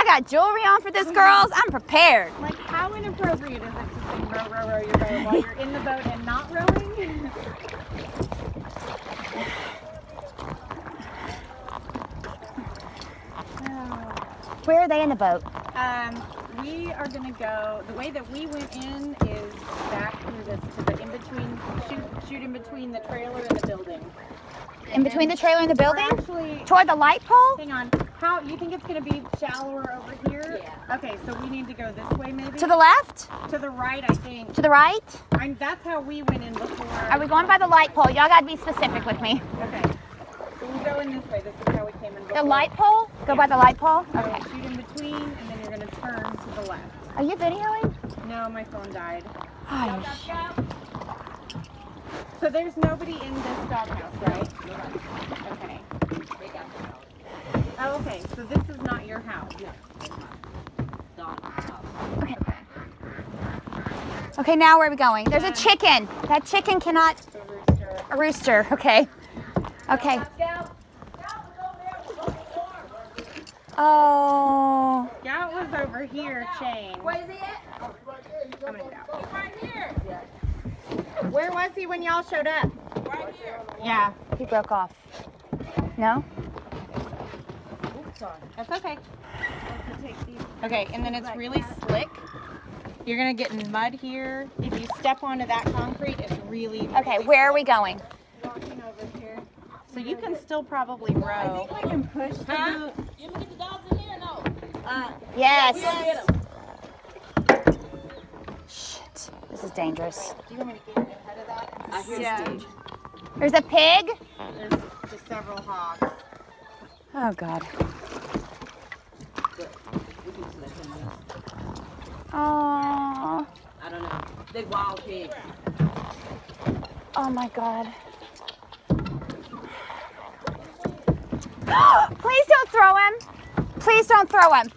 got jewelry on for this, girls. I'm prepared. Like, how inappropriate is it to sing row, row, row your boat while you're in the boat and not rowing? Where are they in the boat? We are gonna go, the way that we went in is back through this to the in-between, shoot in between the trailer and the building. In between the trailer and the building? Actually, Toward the light pole? hang on, how, you think it's gonna be shallower over here? Yeah. Okay, so we need to go this way maybe? To the left? To the right, I think. To the right? That's how we went in before. Are we going by the light pole? Y'all gotta be specific with me. Okay. So we'll go in this way. This is how we came in before. The light pole? Go by the light pole? So Okay. shoot in between, and then you're going to turn to the left. Are you videoing? No, my phone died. Oh, So there's nobody in this doghouse, right? Okay. Oh, okay. So this is not your house. okay. Okay, now where are we going? There's a chicken. That chicken cannot... The rooster. A rooster, okay. Okay. Oh. Scout was over here, Shane. Where is he at? I'm gonna get out. He's right here. Where was he when y'all showed up? Right here. Yeah. He broke off. No? Oops, sorry. That's okay. Okay, and then it's really slick. You're gonna get in mud here. If you step onto that concrete, it's really, Okay, where are we going? walking over here. So you can still probably row. I think we can push the boat. You gonna get the dogs in here or no? Yes. Get 'em. Shit. This is dangerous. Do you want me to get ahead of that? I hear Yeah. the stage. There's a pig. There's just several hogs. Oh, God. But we can just let them know. Oh. I don't know. They wild pigs. Oh, my God. Please don't throw him. Please don't throw him.